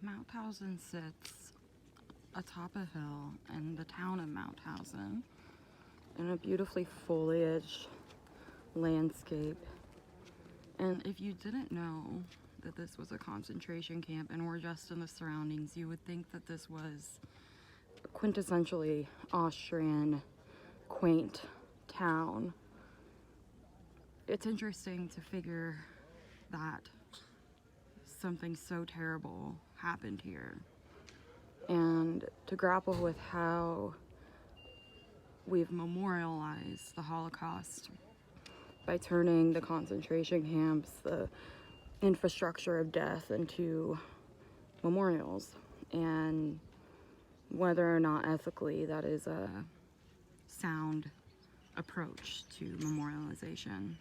Mauthausen sits atop a hill in the town of Mauthausen in a beautifully foliaged landscape. And if you didn't know that this was a concentration camp and were just in the surroundings, you would think that this was a quintessentially Austrian, quaint town. It's interesting to figure that something so terrible happened here, and to grapple with how we've memorialized the Holocaust by turning the concentration camps, the infrastructure of death, into memorials, and whether or not ethically that is a sound approach to memorialization.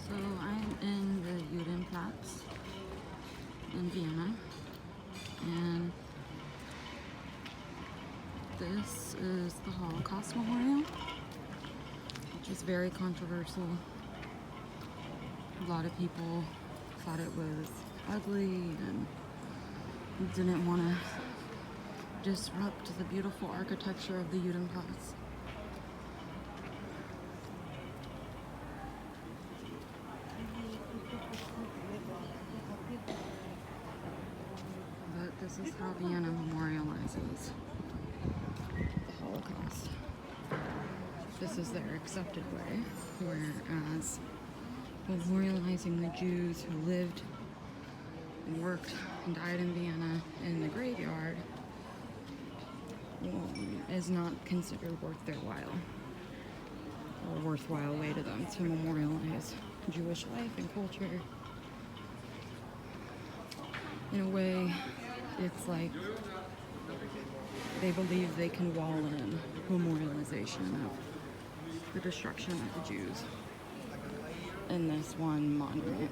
So I'm in the Judenplatz in Vienna, and this is the Holocaust Memorial, which is very controversial. A lot of people thought it was ugly and didn't want to disrupt the beautiful architecture of the Judenplatz. But this is how Vienna memorializes the Holocaust. This is their accepted way, whereas memorializing the Jews who lived and worked and died in Vienna in the graveyard is not considered worth their while, or a worthwhile way to them to memorialize Jewish life and culture. In a way, it's like they believe they can wall in memorialization of the destruction of the Jews in this one monument.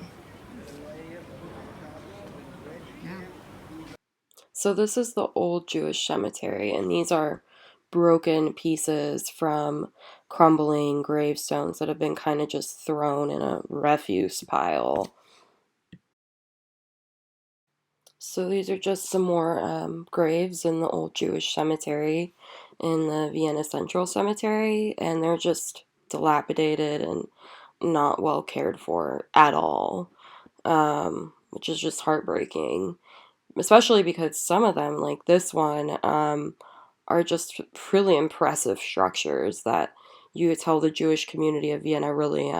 Yeah. So this is the old Jewish cemetery, and these are broken pieces from crumbling gravestones that have been kind of just thrown in a refuse pile. So these are just some more graves in the old Jewish cemetery in the Vienna Central Cemetery, and they're just dilapidated and not well cared for at all, which is just heartbreaking, especially because some of them, like this one, are just really impressive structures that you could tell the Jewish community of Vienna really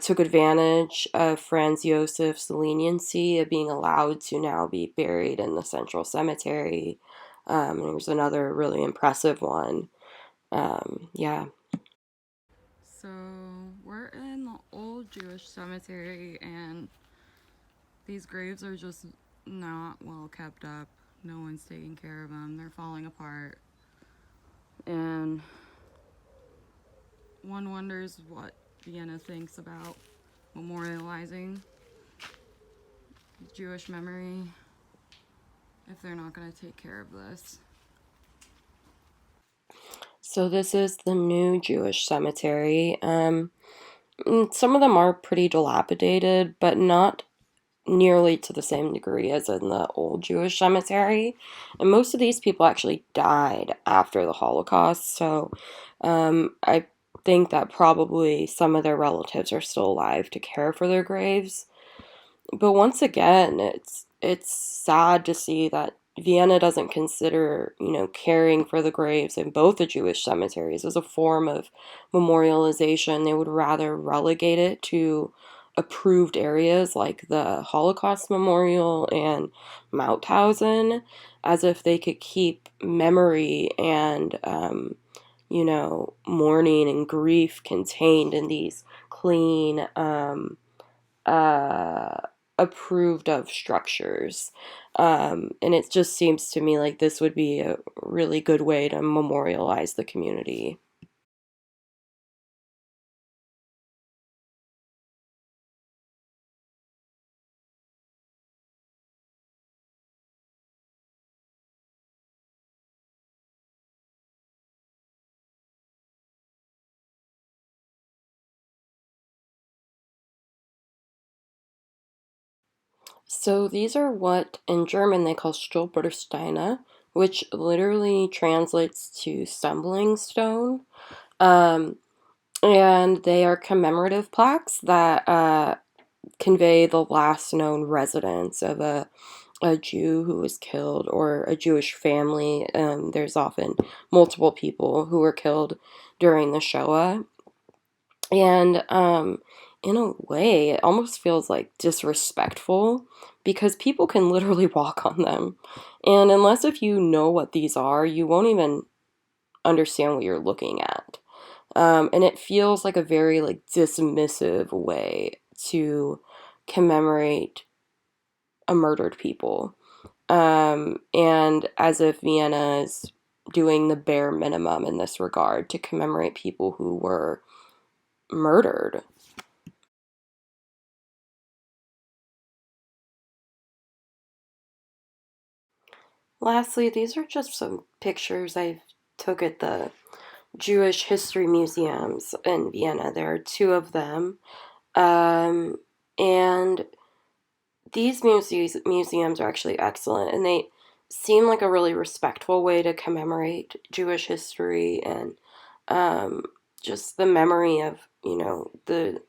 took advantage of Franz Josef's leniency of being allowed to now be buried in the central cemetery. There's another really impressive one. Yeah. So we're in the old Jewish cemetery, and these graves are just not well kept up. No one's taking care of them. They're falling apart. And one wonders what Vienna thinks about memorializing Jewish memory if they're not going to take care of this. So this is the new Jewish cemetery. Some of them are pretty dilapidated, but not nearly to the same degree as in the old Jewish cemetery. And most of these people actually died after the Holocaust, so I think that probably some of their relatives are still alive to care for their graves. But once again, it's sad to see that Vienna doesn't consider, caring for the graves in both the Jewish cemeteries as a form of memorialization. They would rather relegate it to approved areas like the Holocaust Memorial and Mauthausen, as if they could keep memory and, mourning and grief contained in these clean, uh, approved of structures. And it just seems to me like this would be a really good way to memorialize the community. So these are what in German they call Stolpersteine, which literally translates to stumbling stone. Um, and they are commemorative plaques that convey the last known residence of a Jew who was killed or a Jewish family. There's often multiple people who were killed during the Shoah. And in a way, it almost feels like disrespectful because people can literally walk on them. And unless if you know what these are, you won't even understand what you're looking at. And it feels like a very like dismissive way to commemorate a murdered people. And as if Vienna is doing the bare minimum in this regard to commemorate people who were murdered. Lastly, these are just some pictures I took at the Jewish history museums in Vienna. There are two of them. Um, and these museums are actually excellent, and they seem like a really respectful way to commemorate Jewish history and um, just the memory of the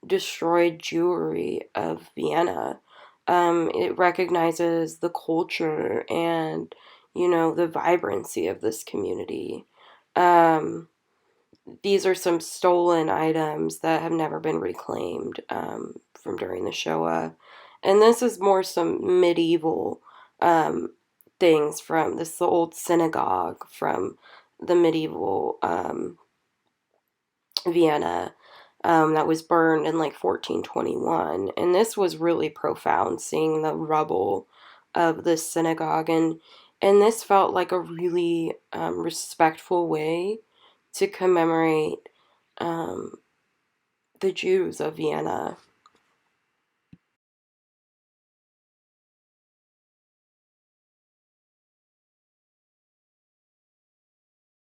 destroyed Jewry of Vienna. It recognizes the culture and the vibrancy of this community. Um, these are some stolen items that have never been reclaimed from during the Shoah. And this is more some medieval um, things from this old synagogue from the medieval Vienna that was burned in like 1421. And this was really profound, seeing the rubble of this synagogue. And this felt like a really respectful way to commemorate um, the Jews of Vienna.